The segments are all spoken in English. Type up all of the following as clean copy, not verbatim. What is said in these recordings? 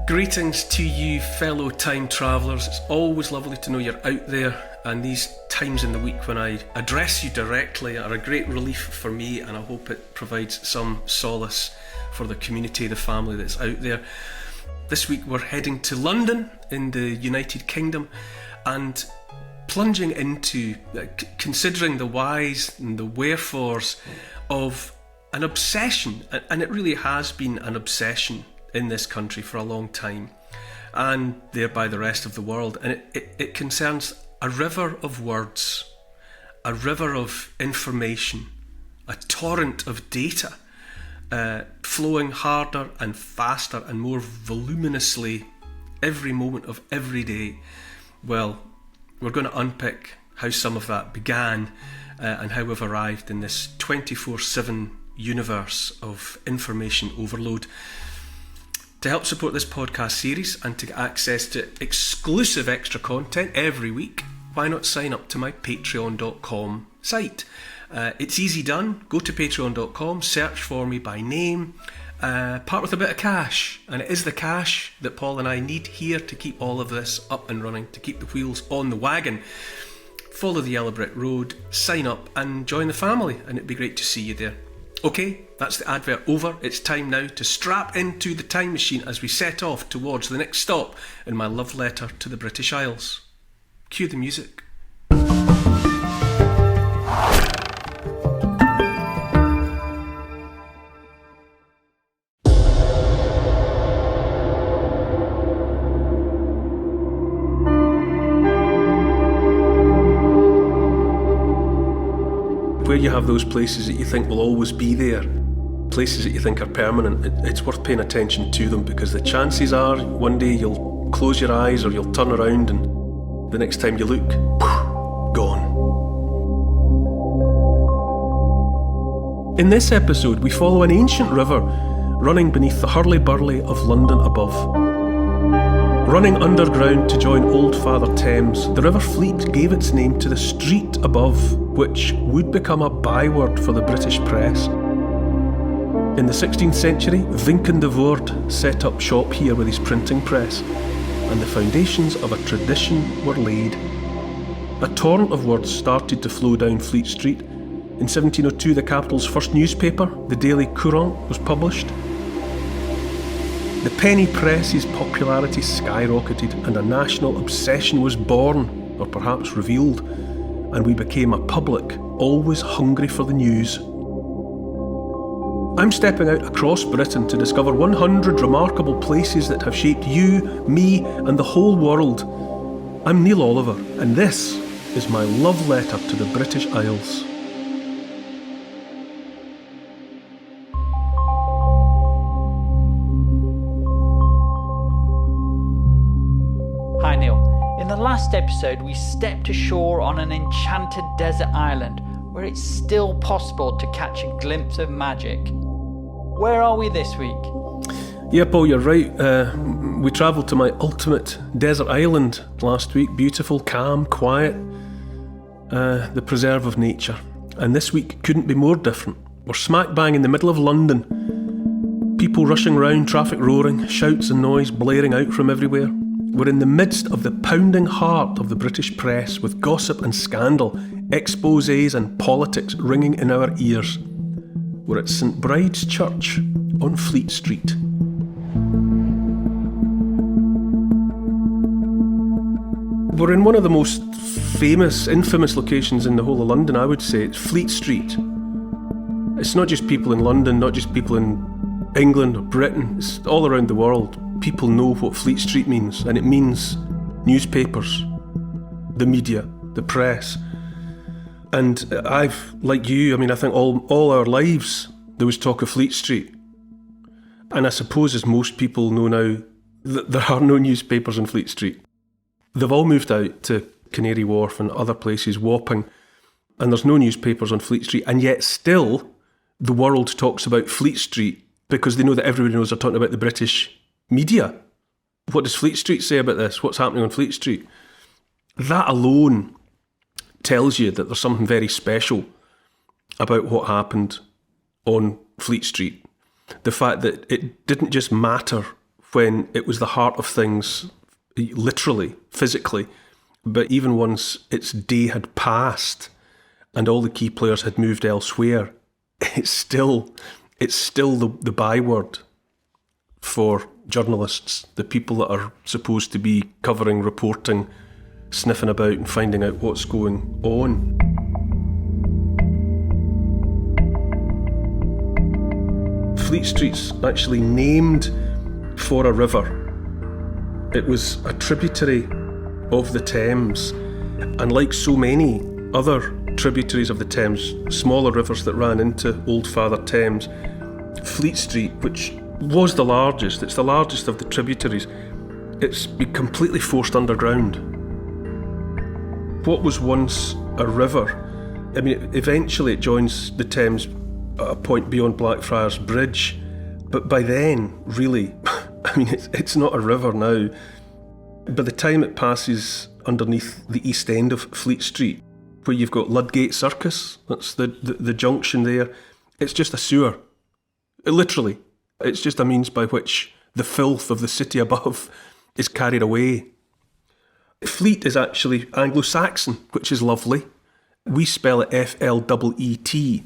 Greetings to you, fellow time travellers. It's always lovely to know you're out there, and these times in the week when I address you directly are a great relief for me, and I hope it provides some solace for the community, the family that's out there. This week we're heading to London in the United Kingdom and plunging into considering the whys and the wherefores of an obsession, and it really has been an obsession in this country for a long time, and thereby the rest of the world. And it concerns a river of words, a river of information, a torrent of data, flowing harder and faster and more voluminously every moment of every day. Well, we're going to unpick how some of that began and how we've arrived in this 24/7 universe of information overload. To help support this podcast series and to get access to exclusive extra content every week, why not sign up to my patreon.com site? It's easy done. Go to patreon.com, search for me by name, part with a bit of cash, and it is the cash that Paul and I need here to keep all of this up and running, to keep the wheels on the wagon. Follow the yellow brick road, sign up and join the family, and it'd be great to see you there. Okay, that's the advert over. It's time now to strap into the time machine as we set off towards the next stop in my love letter to the British Isles. Cue the music. Where you have those places that you think will always be there, places that you think are permanent, it's worth paying attention to them, because the chances are one day you'll close your eyes or you'll turn around and the next time you look, gone. In this episode we follow an ancient river running beneath the hurly-burly of London above. Running underground to join Old Father Thames, the River Fleet gave its name to the street above, which would become a byword for the British press. In the 16th century, Wynkyn de Voorde set up shop here with his printing press, and the foundations of a tradition were laid. A torrent of words started to flow down Fleet Street. In 1702, the capital's first newspaper, the Daily Courant, was published. The penny press's popularity skyrocketed, and a national obsession was born, or perhaps revealed, and we became a public always hungry for the news. I'm stepping out across Britain to discover 100 remarkable places that have shaped you, me, and the whole world. I'm Neil Oliver, and this is my love letter to the British Isles. Hi Neil. In the last episode we stepped ashore on an enchanted desert island where it's still possible to catch a glimpse of magic. Where are we this week? Yeah, Paul, you're right. We travelled to my ultimate desert island last week. Beautiful, calm, quiet, the preserve of nature. And this week couldn't be more different. We're smack bang in the middle of London. People rushing round, traffic roaring, shouts and noise blaring out from everywhere. We're in the midst of the pounding heart of the British press, with gossip and scandal, exposés and politics ringing in our ears. We're at St Bride's Church on Fleet Street. We're in one of the most infamous locations in the whole of London, I would say. It's Fleet Street. It's not just people in London, not just people in England or Britain, it's all around the world. People know what Fleet Street means, and it means newspapers, the media, the press. And I've, like you, I think all our lives there was talk of Fleet Street. And I suppose, as most people know now, that there are no newspapers on Fleet Street. They've all moved out to Canary Wharf and other places, Wapping, and there's no newspapers on Fleet Street. And yet still, the world talks about Fleet Street because they know that everybody knows they're talking about the British media. What does Fleet Street say about this? What's happening on Fleet Street? That alone tells you that there's something very special about what happened on Fleet Street. The fact that it didn't just matter when it was the heart of things, literally, physically. But even once its day had passed and all the key players had moved elsewhere, it's still the byword for journalists, the people that are supposed to be covering, reporting, sniffing about and finding out what's going on. Fleet Street's actually named for a river. It was a tributary of the Thames, and like so many other tributaries of the Thames, smaller rivers that ran into Old Father Thames, Fleet Street, which was the largest, it's the largest of the tributaries, it's been completely forced underground. What was once a river, I mean, eventually it joins the Thames at a point beyond Blackfriars Bridge, but by then, really, I mean, it's not a river now. By the time it passes underneath the east end of Fleet Street, where you've got Ludgate Circus, that's the junction there, it's just a sewer. Literally, it's just a means by which the filth of the city above is carried away. Fleet is actually Anglo-Saxon, which is lovely. We spell it F-L-E-E-T,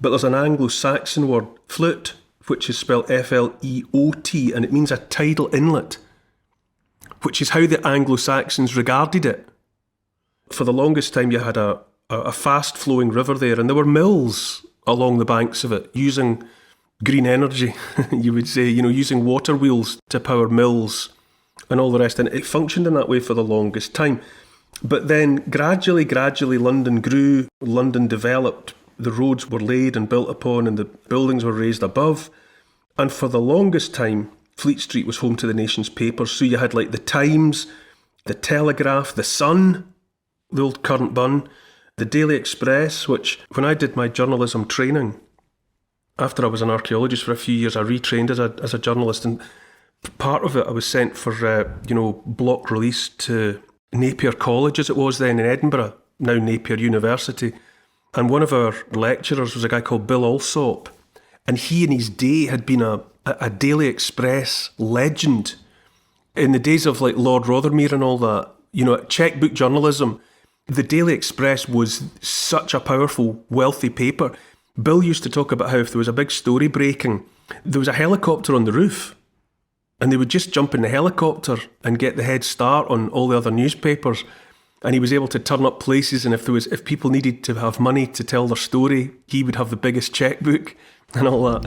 but there's an Anglo-Saxon word, fleet, which is spelled F-L-E-O-T, and it means a tidal inlet, which is how the Anglo-Saxons regarded it. For the longest time you had a fast-flowing river there, and there were mills along the banks of it, using green energy, you would say, using water wheels to power mills and all the rest, and it functioned in that way for the longest time. But then gradually London grew, London developed, the roads were laid and built upon, and the buildings were raised above. And for the longest time, Fleet Street was home to the nation's papers. So you had like the Times, the Telegraph, the Sun, the old Current Bun, the Daily Express, which when I did my journalism training, after I was an archaeologist for a few years, I retrained as a journalist, and part of it I was sent for block release to Napier College, as it was then in Edinburgh, now Napier University. And one of our lecturers was a guy called Bill Alsop, and he in his day had been a Daily Express legend. In the days of like Lord Rothermere and all that, checkbook journalism, the Daily Express was such a powerful, wealthy paper. Bill used to talk about how if there was a big story breaking, there was a helicopter on the roof, and they would just jump in the helicopter and get the head start on all the other newspapers. And he was able to turn up places, and if people needed to have money to tell their story, he would have the biggest checkbook and all that.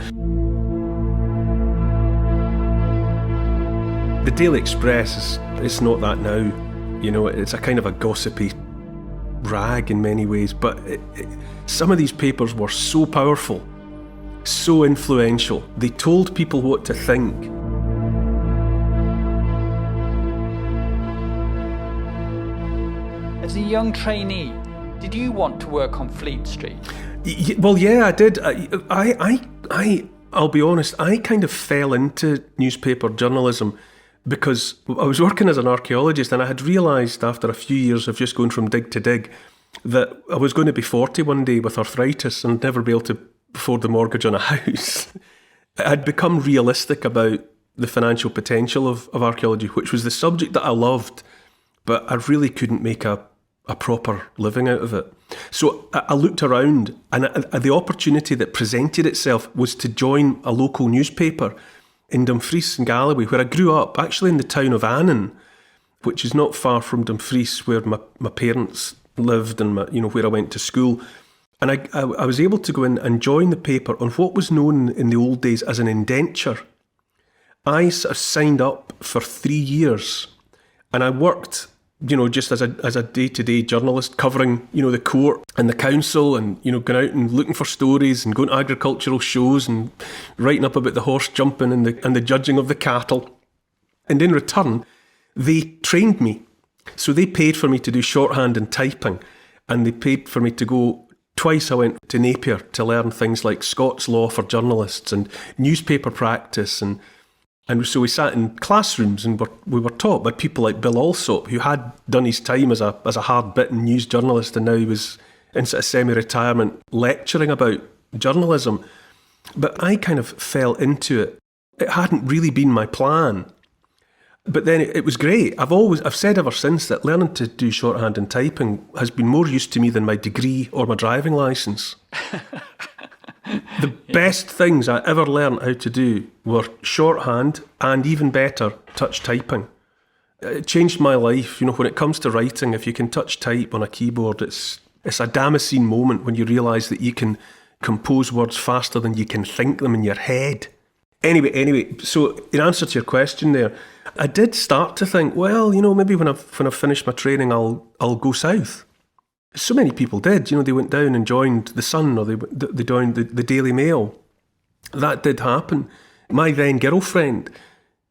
The Daily Express is not that now. It's a kind of a gossipy rag in many ways, but some of these papers were so powerful, so influential. They told people what to think. As a young trainee, did you want to work on Fleet Street? Well, yeah, I did. I'll be honest, I kind of fell into newspaper journalism because I was working as an archaeologist, and I had realised after a few years of just going from dig to dig that I was going to be 40 one day with arthritis and never be able to afford the mortgage on a house. I'd become realistic about the financial potential of archaeology, which was the subject that I loved, but I really couldn't make a proper living out of it. So I looked around, and the opportunity that presented itself was to join a local newspaper in Dumfries and Galloway, where I grew up, actually in the town of Annan, which is not far from Dumfries, where my parents lived and where I went to school. And I was able to go in and join the paper on what was known in the old days as an indenture. I sort of signed up for 3 years, and I worked just as a day-to-day journalist, covering, the court and the council, and, going out and looking for stories and going to agricultural shows and writing up about the horse jumping and the judging of the cattle. And in return, they trained me. So they paid for me to do shorthand and typing, and they paid for me to go twice. I went to Napier to learn things like Scots law for journalists and newspaper practice, and so we sat in classrooms and we were taught by people like Bill Alsop, who had done his time as a hard-bitten news journalist, and now he was in sort of semi-retirement lecturing about journalism. But I kind of fell into it. It hadn't really been my plan. But then it was great. I've said ever since that learning to do shorthand and typing has been more use to me than my degree or my driving licence. The best things I ever learned how to do were shorthand and, even better, touch typing. It changed my life. When it comes to writing, if you can touch type on a keyboard, it's a Damascene moment when you realise that you can compose words faster than you can think them in your head. Anyway, so in answer to your question there, I did start to think, well, maybe when I've finished my training, I'll go south. So many people did. They went down and joined the Sun, or they joined the Daily Mail. That did happen. My then girlfriend,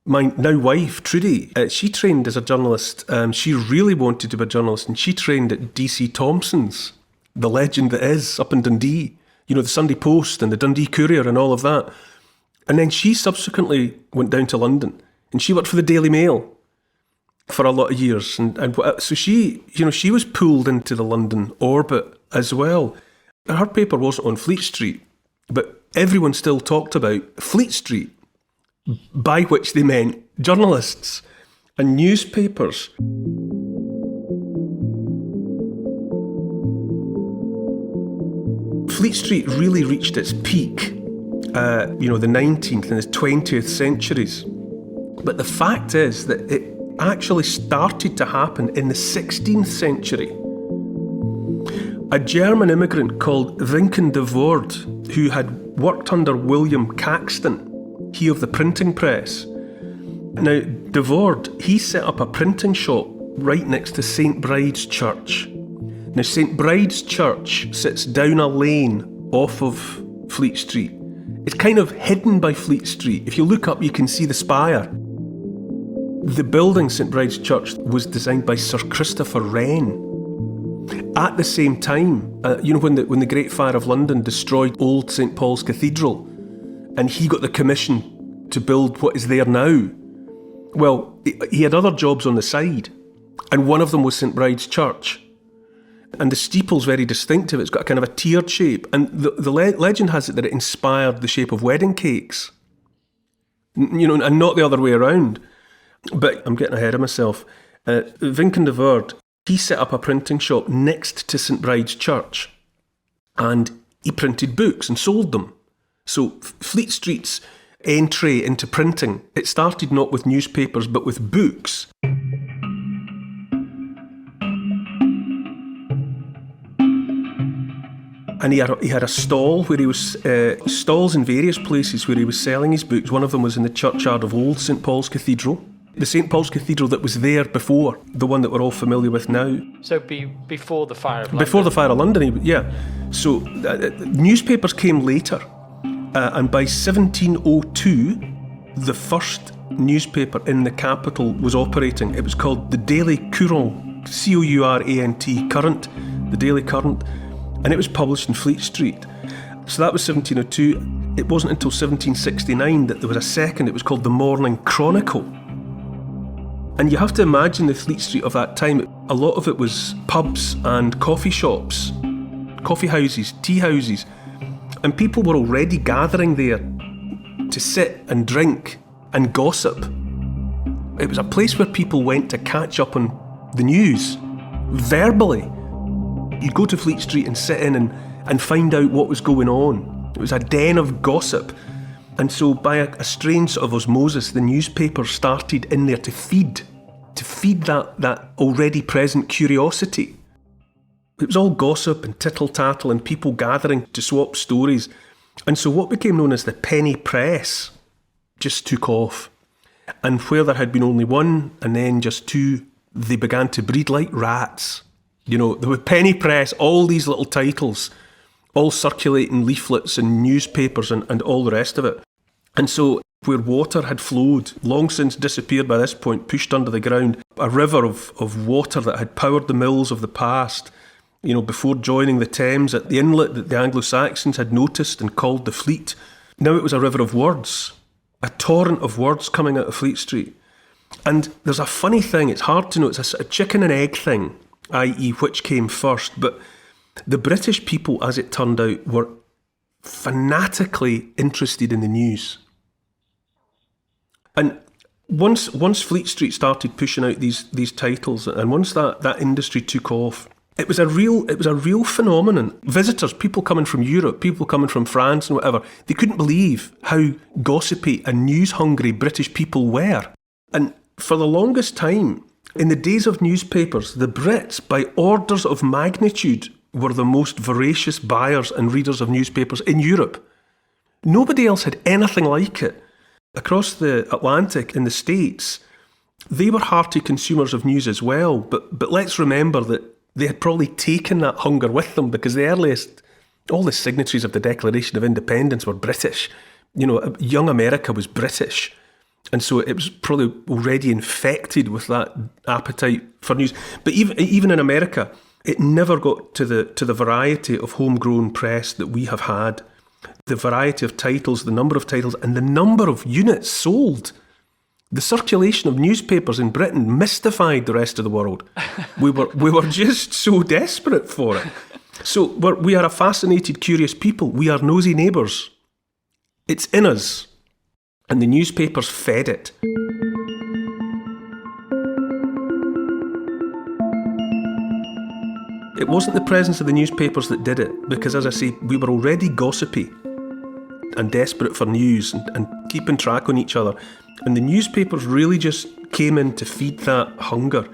my now wife, Trudy, she trained as a journalist. She really wanted to be a journalist, and she trained at DC Thompson's, the legend that is, up in Dundee. The Sunday Post and the Dundee Courier and all of that. And then she subsequently went down to London, and she worked for the Daily Mail for a lot of years. And so she was pulled into the London orbit as well. Her paper wasn't on Fleet Street, but everyone still talked about Fleet Street, by which they meant journalists and newspapers. Fleet Street really reached its peak, the 19th and the 20th centuries. But the fact is that it actually started to happen in the 16th century. A German immigrant called Vinken de Voorde, who had worked under William Caxton, he of the printing press. Now, de Voorde, he set up a printing shop right next to St Bride's Church. Now, St Bride's Church sits down a lane off of Fleet Street. It's kind of hidden by Fleet Street. If you look up, you can see the spire. The building, St Bride's Church, was designed by Sir Christopher Wren. At the same time, when the Great Fire of London destroyed old St Paul's Cathedral, and he got the commission to build what is there now, well, he had other jobs on the side, and one of them was St Bride's Church. And the steeple's very distinctive. It's got a kind of a tiered shape. And the legend has it that it inspired the shape of wedding cakes. And not the other way around. But I'm getting ahead of myself. Vinken de Voorde, he set up a printing shop next to St Bride's Church. And he printed books and sold them. So Fleet Street's entry into printing, it started not with newspapers but with books. And he had a stall where he was, stalls in various places where he was selling his books. One of them was in the churchyard of Old St Paul's Cathedral. The St Paul's Cathedral that was there before, the one that we're all familiar with now. So before the Fire of London? Before the Fire of London, yeah. So newspapers came later. And by 1702, the first newspaper in the capital was operating. It was called the Daily Courant, C-O-U-R-A-N-T, Current, the Daily Current. And it was published in Fleet Street. So that was 1702. It wasn't until 1769 that there was a second. It was called the Morning Chronicle. And you have to imagine the Fleet Street of that time. A lot of it was pubs and coffee shops, coffee houses, tea houses. And people were already gathering there to sit and drink and gossip. It was a place where people went to catch up on the news, verbally. You'd go to Fleet Street and sit in and find out what was going on. It was a den of gossip. And so by a strange sort of osmosis, the newspaper started in there to feed that already present curiosity. It was all gossip and tittle-tattle and people gathering to swap stories. And so what became known as the penny press just took off. And where there had been only one and then just two, they began to breed like rats. There were penny press, all these little titles, all circulating leaflets and newspapers and all the rest of it. And so where water had flowed, long since disappeared by this point, pushed under the ground, a river of water that had powered the mills of the past, before joining the Thames at the inlet that the Anglo-Saxons had noticed and called the Fleet. Now it was a river of words, a torrent of words coming out of Fleet Street. And there's a funny thing, it's hard to know, it's a chicken and egg thing, i.e. which came first, but the British people, as it turned out, were fanatically interested in the news. And Once Fleet Street started pushing out these titles, and once that industry took off, it was a real phenomenon. Visitors, people coming from Europe, people coming from France and whatever, they couldn't believe how gossipy and news-hungry British people were. And for the longest time, in the days of newspapers, the Brits, by orders of magnitude, were the most voracious buyers and readers of newspapers in Europe. Nobody else had anything like it. Across the Atlantic in the States, they were hearty consumers of news as well, but let's remember that they had probably taken that hunger with them, because all the signatories of the Declaration of Independence were British. Young America was British. And so it was probably already infected with that appetite for news. But even in America, it never got to the variety of homegrown press that we have had. The variety of titles, the number of titles, and the number of units sold. The circulation of newspapers in Britain mystified the rest of the world. We were just so desperate for it. So we are a fascinated, curious people. We are nosy neighbours. It's in us. And the newspapers fed it. It wasn't the presence of the newspapers that did it, because, as I say, we were already gossipy and desperate for news and keeping track on each other. And the newspapers really just came in to feed that hunger.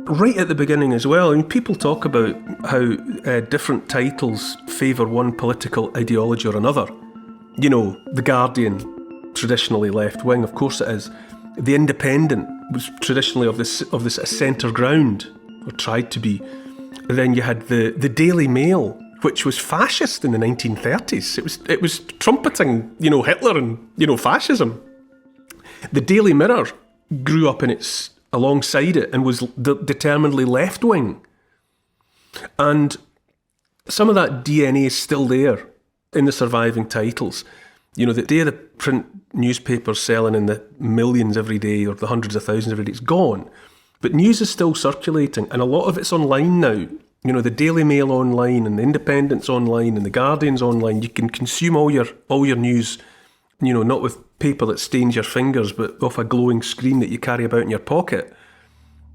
Right at the beginning as well, I mean, people talk about how different titles favour one political ideology or another. The Guardian, traditionally left-wing, of course it is. The Independent was traditionally of this centre ground, or tried to be. And then you had the Daily Mail, which was fascist in the 1930s. It was trumpeting, Hitler and, fascism. The Daily Mirror grew up alongside it and was determinedly left-wing. And some of that DNA is still there in the surviving titles. The day of the print newspapers selling in the millions every day, or the hundreds of thousands every day, it's gone. But news is still circulating, and a lot of it's online now. The Daily Mail online, and the Independent's online, and the Guardian's online. You can consume all your news, not with paper that stains your fingers, but off a glowing screen that you carry about in your pocket.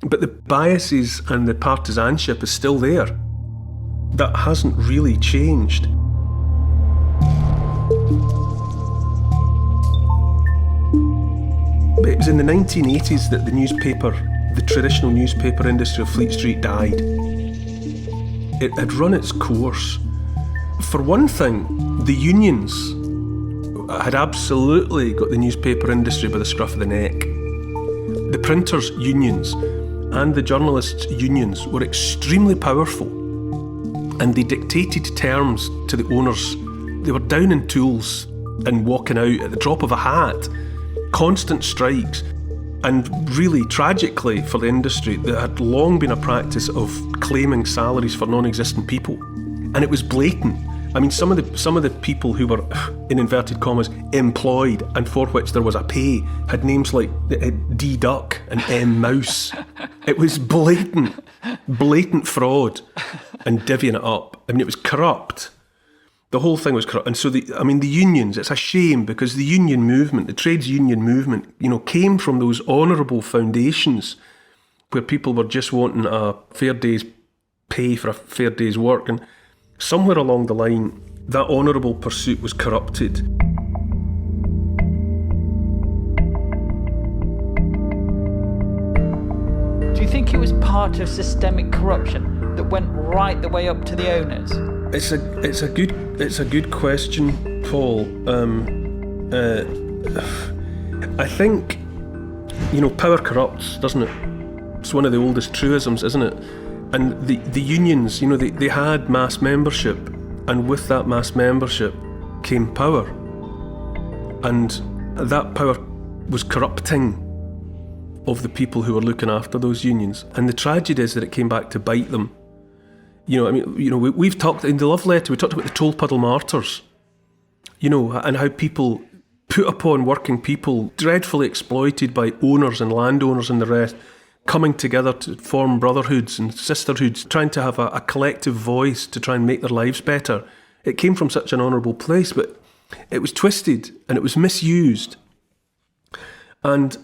But the biases and the partisanship is still there. That hasn't really changed. But it was in the 1980s that the traditional newspaper industry of Fleet Street died. It had run its course. For one thing, the unions had absolutely got the newspaper industry by the scruff of the neck. The printers' unions and the journalists' unions were extremely powerful, and they dictated terms to the owners. They were down in tools and walking out at the drop of a hat. Constant strikes, and really tragically for the industry, there had long been a practice of claiming salaries for non-existent people, and it was blatant. I mean, some of the people who were, in inverted commas, employed and for which there was a pay had names like D Duck and M Mouse. It was blatant fraud and divvying it up. I mean, it was corrupt. The whole thing was corrupt. And so, the unions, it's a shame, because the union movement, the trades union movement, came from those honourable foundations where people were just wanting a fair day's pay for a fair day's work. And somewhere along the line, that honourable pursuit was corrupted. Do you think it was part of systemic corruption that went right the way up to the owners? It's a good question, Paul. I think, power corrupts, doesn't it? It's one of the oldest truisms, isn't it? And the unions, they had mass membership, and with that mass membership came power. And that power was corrupting of the people who were looking after those unions. And the tragedy is that it came back to bite them. We've talked in the love letter, we talked about the toll puddle martyrs, and how people put upon working people, dreadfully exploited by owners and landowners and the rest, coming together to form brotherhoods and sisterhoods, trying to have a collective voice to try and make their lives better. It came from such an honourable place, but it was twisted and it was misused. And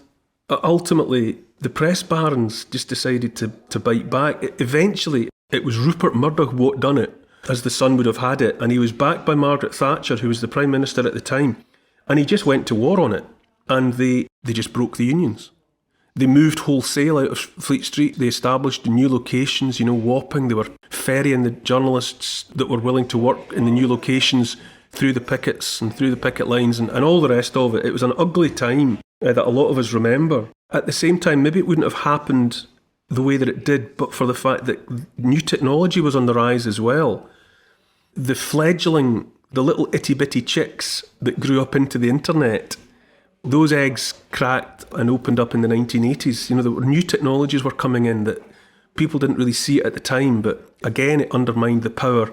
Ultimately, the press barons just decided to bite back. Eventually, it was Rupert Murdoch what done it, as the Sun would have had it, and he was backed by Margaret Thatcher, who was the Prime Minister at the time, and he just went to war on it, and they just broke the unions. They moved wholesale out of Fleet Street. They established new locations, Wapping. They were ferrying the journalists that were willing to work in the new locations through the pickets and through the picket lines and all the rest of it. It was an ugly time that a lot of us remember. At the same time, maybe it wouldn't have happened the way that it did, but for the fact that new technology was on the rise as well. The fledgling, the little itty-bitty chicks that grew up into the internet, those eggs cracked and opened up in the 1980s. There were new technologies were coming in that people didn't really see it at the time, but again, it undermined the power.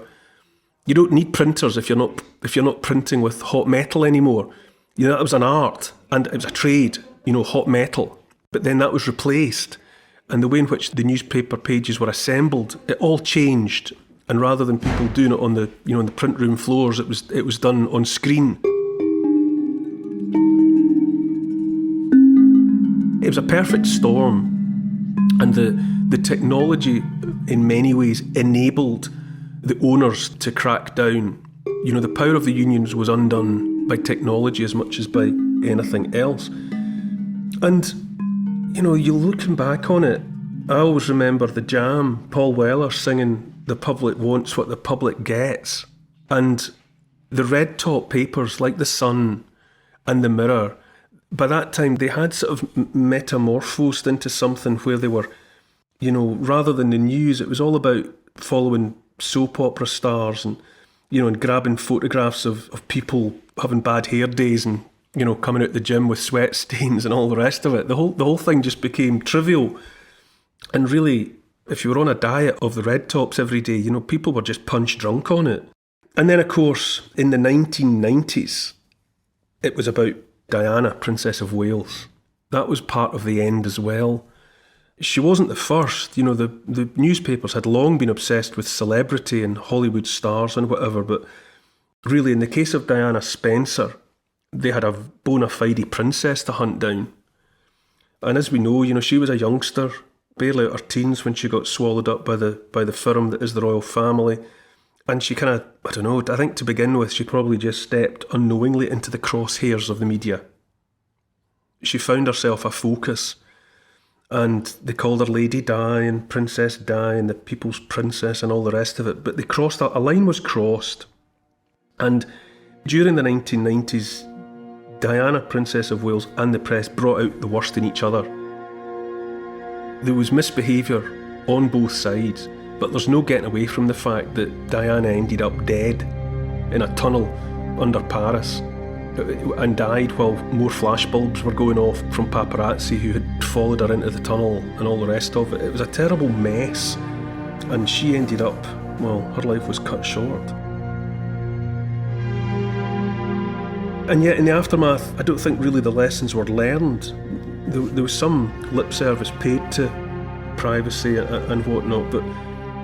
You don't need printers if you're not printing with hot metal anymore. That was an art and it was a trade, hot metal. But then that was replaced, and the way in which the newspaper pages were assembled, it all changed. And rather than people doing it on the on the print room floors, it was done on screen. It was a perfect storm, and the technology in many ways enabled the owners to crack down. The power of the unions was undone by technology as much as by anything else. And you're looking back on it, I always remember the Jam, Paul Weller singing "The public wants what the public gets," and the red top papers like the Sun and the Mirror, by that time they had sort of metamorphosed into something where they were, rather than the news, it was all about following soap opera stars and and grabbing photographs of people having bad hair days and coming out the gym with sweat stains and all the rest of it. The whole thing just became trivial. And really, if you were on a diet of the red tops every day, people were just punch drunk on it. And then, of course, in the 1990s, it was about Diana, Princess of Wales. That was part of the end as well. She wasn't the first. The newspapers had long been obsessed with celebrity and Hollywood stars and whatever, but really, in the case of Diana Spencer, they had a bona fide princess to hunt down. And as we know, she was a youngster, barely out her teens when she got swallowed up by the firm that is the royal family. And she kind of, I think to begin with, she probably just stepped unknowingly into the crosshairs of the media. She found herself a focus, and they called her Lady Di and Princess Di and the People's Princess and all the rest of it. But a line was crossed. And during the 1990s, Diana, Princess of Wales, and the press brought out the worst in each other. There was misbehaviour on both sides, but there's no getting away from the fact that Diana ended up dead in a tunnel under Paris and died while more flashbulbs were going off from paparazzi who had followed her into the tunnel and all the rest of it. It was a terrible mess, and she ended up, her life was cut short. And yet in the aftermath, I don't think really the lessons were learned. There was some lip service paid to privacy and whatnot, but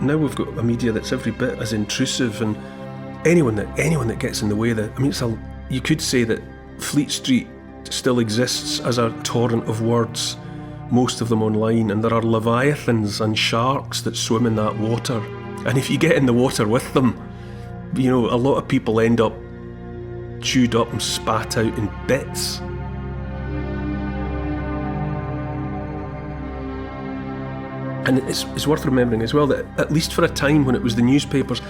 now we've got a media that's every bit as intrusive, and anyone that gets in the way, you could say that Fleet Street still exists as a torrent of words, most of them online, and there are leviathans and sharks that swim in that water. And if you get in the water with them, a lot of people end up chewed up and spat out in bits. And it's worth remembering as well that at least for a time when it was the newspapers,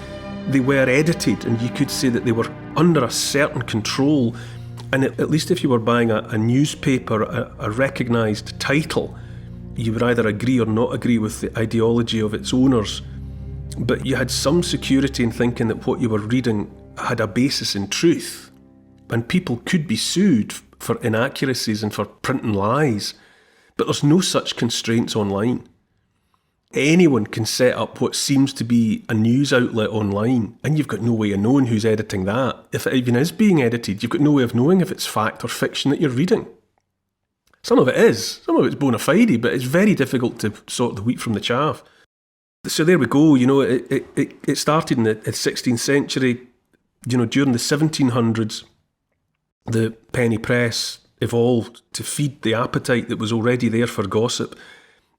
they were edited, and you could say that they were under a certain control. And at least if you were buying a newspaper, a recognised title, you would either agree or not agree with the ideology of its owners. But you had some security in thinking that what you were reading had a basis in truth. And people could be sued for inaccuracies and for printing lies. But there's no such constraints online. Anyone can set up what seems to be a news outlet online, and you've got no way of knowing who's editing that. If it even is being edited, you've got no way of knowing if it's fact or fiction that you're reading. Some of it is, some of it's bona fide, but it's very difficult to sort the wheat from the chaff. So there we go, it started in the 16th century, during the 1700s, the penny press evolved to feed the appetite that was already there for gossip.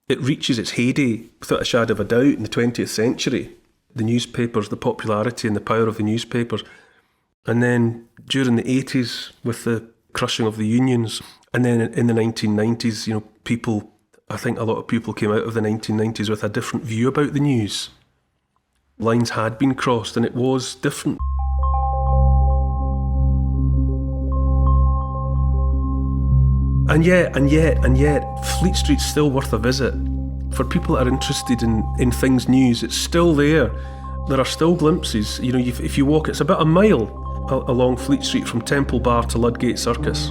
It reaches its heyday, without a shadow of a doubt, in the 20th century. The newspapers, the popularity and the power of the newspapers. And then during the 80s, with the crushing of the unions, and then in the 1990s, I think a lot of people came out of the 1990s with a different view about the news. Lines had been crossed and it was different. And yet, Fleet Street's still worth a visit. For people that are interested in things news, it's still there. There are still glimpses. If you walk, it's about a mile along Fleet Street from Temple Bar to Ludgate Circus.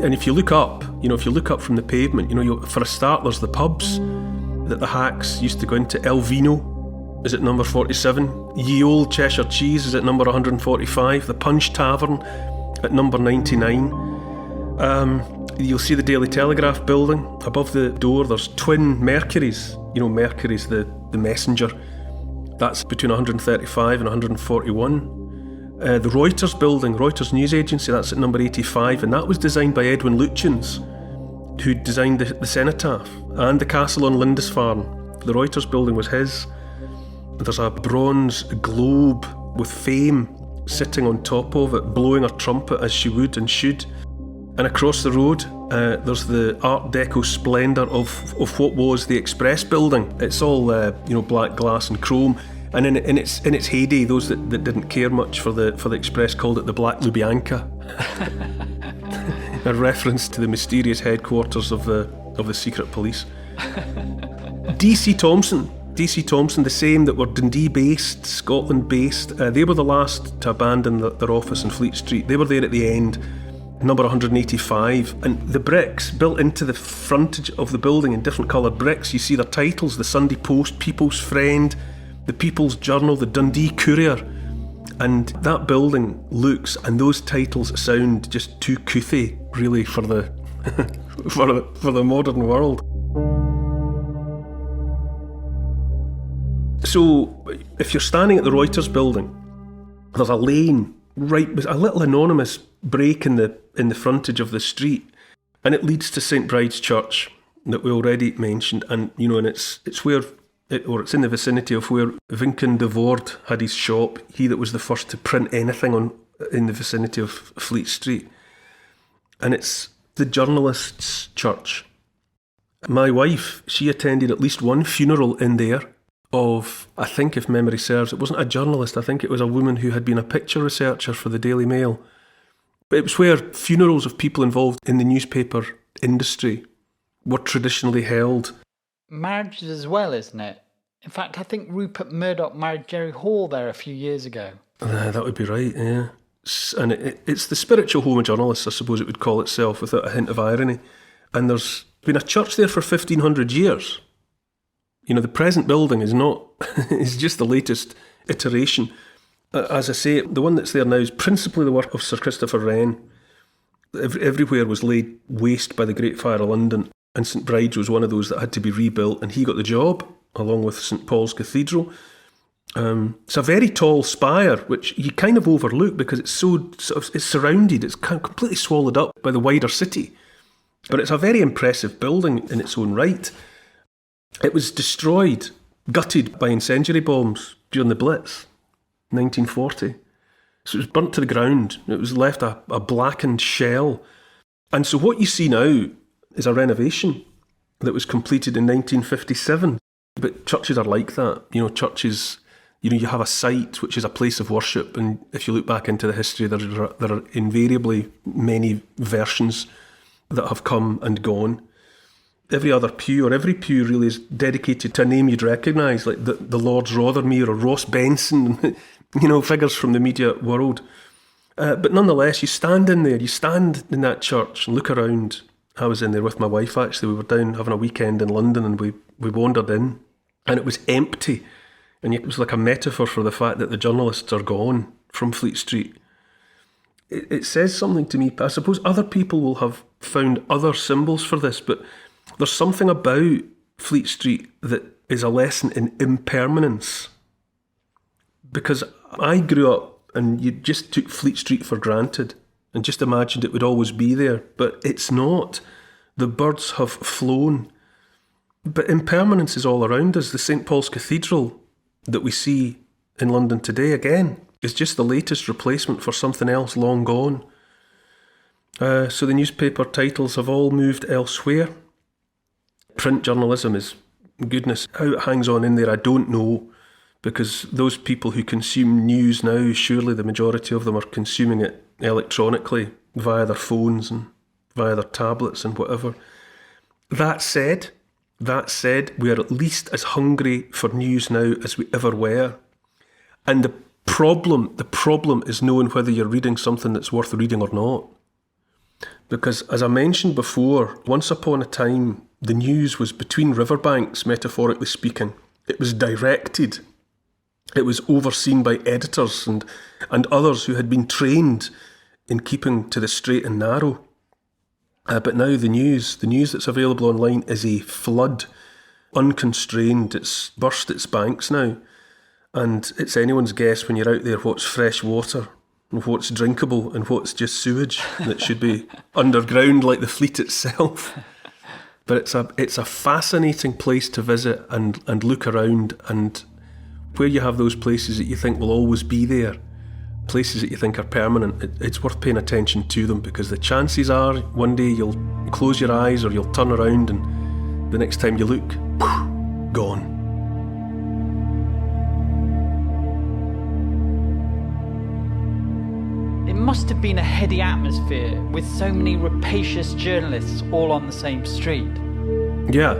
And if you look up, from the pavement, for a start, there's the pubs that the hacks used to go into. El Vino is at number 47. Ye Olde Cheshire Cheese is at number 145. The Punch Tavern at number 99. You'll see the Daily Telegraph building. Above the door there's twin Mercuries. Mercury's the messenger. That's between 135 and 141. The Reuters building, Reuters news agency, that's at number 85, and that was designed by Edwin Lutyens, who designed the cenotaph and the castle on Lindisfarne. The Reuters building was his. There's a bronze globe with Fame sitting on top of it, blowing her trumpet as she would and should. And across the road, there's the Art Deco splendour of what was the Express building. It's all black glass and chrome. And in its heyday, those that didn't care much for the Express called it the Black Lubyanka, a reference to the mysterious headquarters of the secret police. DC Thomson, the same that were Dundee-based, Scotland-based. They were the last to abandon their office in Fleet Street. They were there at the end. Number 185, and the bricks built into the frontage of the building in different coloured bricks. You see their titles: the Sunday Post, People's Friend, the People's Journal, the Dundee Courier. And that building looks, and those titles sound just too couthy, really, for the for the modern world. So, if you're standing at the Reuters building, there's a lane right, a little anonymous break in the frontage of the street, and it leads to St Bride's Church that we already mentioned, and and it's where it's in the vicinity of where Vinken de Voorde had his shop. He that was the first to print anything in the vicinity of Fleet Street, and it's the journalist's church. My wife, she attended at least one funeral in there of, I think if memory serves, it wasn't a journalist, I think it was a woman who had been a picture researcher for the Daily Mail. But it was where funerals of people involved in the newspaper industry were traditionally held. Marriages as well, isn't it? In fact, I think Rupert Murdoch married Jerry Hall there a few years ago. That would be right, yeah. And it's the spiritual home of journalists, I suppose it would call itself, without a hint of irony. And there's been a church there for 1,500 years. The present building is not, it's just the latest iteration. As I say, the one that's there now is principally the work of Sir Christopher Wren. Everywhere was laid waste by the Great Fire of London, and St Bride's was one of those that had to be rebuilt, and he got the job, along with St Paul's Cathedral. It's a very tall spire, which you kind of overlook because it's it's surrounded, it's completely swallowed up by the wider city. But it's a very impressive building in its own right. It was destroyed, gutted by incendiary bombs during the Blitz, 1940. So it was burnt to the ground. It was left a blackened shell. And so what you see now is a renovation that was completed in 1957. But churches are like that. Churches, you have a site which is a place of worship, and if you look back into the history, there are invariably many versions that have come and gone. Every other pew, or every pew really, is dedicated to a name you'd recognise, like the Lord Rothermere or Ross Benson, figures from the media world. But nonetheless, you stand in that church and look around. I was in there with my wife, actually. We were down having a weekend in London, and we wandered in, and it was empty. And it was like a metaphor for the fact that the journalists are gone from Fleet Street. It says something to me. I suppose other people will have found other symbols for this, but there's something about Fleet Street that is a lesson in impermanence. Because I grew up and you just took Fleet Street for granted. and just imagined it would always be there. But it's not. The birds have flown. But impermanence is all around us. The St. Paul's Cathedral that we see in London today, again, is just the latest replacement for something else long gone. So the newspaper titles have all moved elsewhere. Print journalism is, goodness, how it hangs on in there, I don't know, because those people who consume news now, surely the majority of them are consuming it electronically via their phones and via their tablets and whatever. That said, we are at least as hungry for news now as we ever were. And the problem is knowing whether you're reading something that's worth reading or not. Because, as I mentioned before, once upon a time, the news was between riverbanks, metaphorically speaking. It was directed. It was overseen by editors and others who had been trained in keeping to the straight and narrow. But now the news that's available online is a flood, unconstrained. It's burst its banks now. And it's anyone's guess when you're out there what's fresh water and what's drinkable and what's just sewage that should be underground like the Fleet itself. But it's a fascinating place to visit and look around, and where you have those places that you think will always be there, places that you think are permanent, it's worth paying attention to them, because the chances are one day you'll close your eyes or you'll turn around and the next time you look, gone. It must have been a heady atmosphere with so many rapacious journalists all on the same street. Yeah.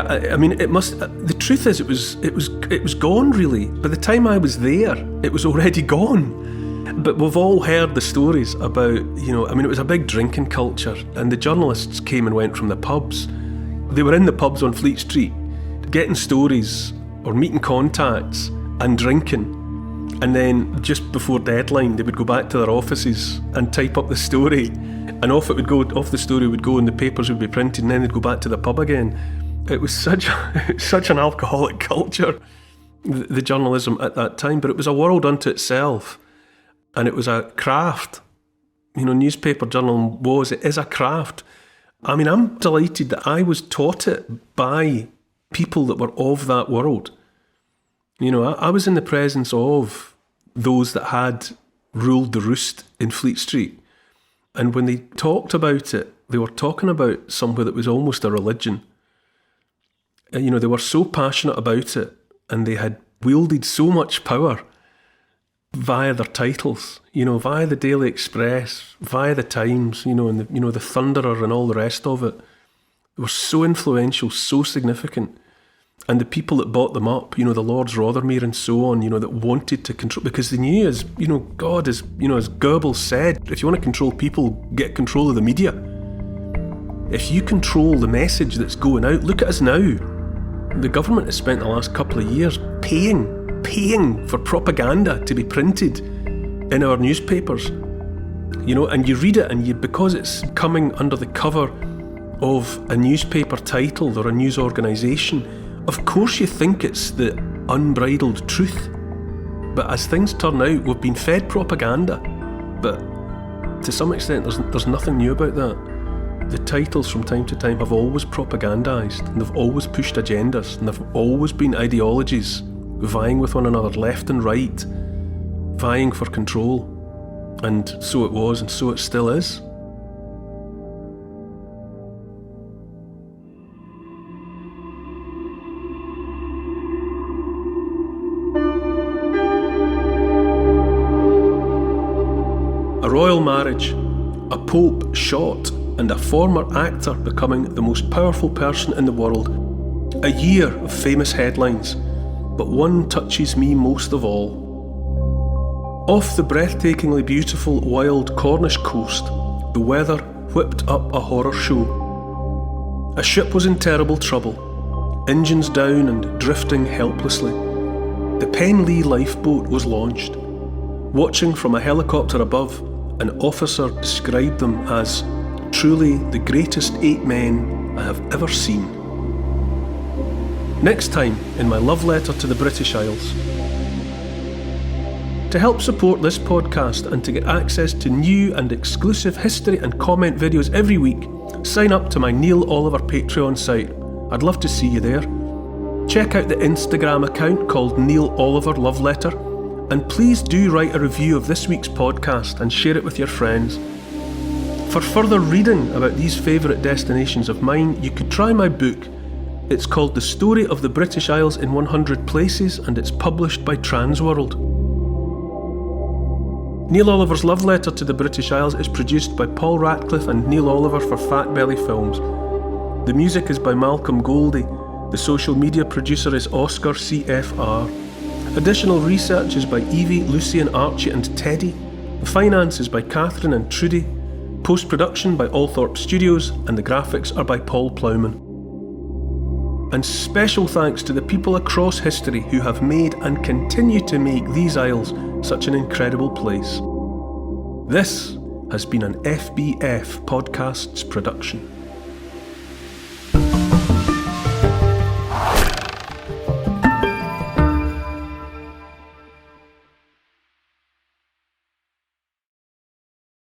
I mean, it must. The truth is, it was gone. Really, by the time I was there, it was already gone. But we've all heard the stories about, I mean, it was a big drinking culture, and the journalists came and went from the pubs. They were in the pubs on Fleet Street, getting stories or meeting contacts and drinking. And then just before deadline, they would go back to their offices and type up the story, and off the story would go, and the papers would be printed, and then they'd go back to the pub again. It was such an alcoholic culture, the journalism at that time, but it was a world unto itself, and it was a craft. Newspaper journalism it is a craft. I mean, I'm delighted that I was taught it by people that were of that world. I was in the presence of those that had ruled the roost in Fleet Street. And when they talked about it, they were talking about somewhere that was almost a religion. They were so passionate about it, and they had wielded so much power via their titles, via the Daily Express, via the Times, and the Thunderer and all the rest of it. They were so influential, so significant. And the people that bought them up, the Lords Rothermere and so on, that wanted to control, because they knew, as God, as Goebbels said, if you want to control people, get control of the media. If you control the message that's going out, look at us now. The government has spent the last couple of years paying for propaganda to be printed in our newspapers. And you read it, and because it's coming under the cover of a newspaper title or a news organisation, of course you think it's the unbridled truth. But as things turn out, we've been fed propaganda. But to some extent, there's nothing new about that. The titles from time to time have always propagandised, and they've always pushed agendas, and they've always been ideologies vying with one another, left and right, vying for control. And so it was, and so it still is. A royal marriage, a pope shot, and a former actor becoming the most powerful person in the world. A year of famous headlines, but one touches me most of all. Off the breathtakingly beautiful, wild Cornish coast, the weather whipped up a horror show. A ship was in terrible trouble, engines down and drifting helplessly. The Penlee lifeboat was launched. Watching from a helicopter above, an officer described them as truly the greatest 8 men I have ever seen. Next time in my love letter to the British Isles. To help support this podcast and to get access to new and exclusive history and comment videos every week, sign up to my Neil Oliver Patreon site. I'd love to see you there. Check out the Instagram account called Neil Oliver Love Letter, and please do write a review of this week's podcast and share it with your friends. For further reading about these favourite destinations of mine, you could try my book. It's called The Story of the British Isles in 100 Places, and it's published by Transworld. Neil Oliver's Love Letter to the British Isles is produced by Paul Ratcliffe and Neil Oliver for Fat Belly Films. The music is by Malcolm Goldie. The social media producer is Oscar CFR. Additional research is by Evie, Lucian, Archie and Teddy. The finance is by Catherine and Trudy. Post-production by Althorpe Studios, and the graphics are by Paul Plowman. And special thanks to the people across history who have made and continue to make these isles such an incredible place. This has been an FBF Podcasts production.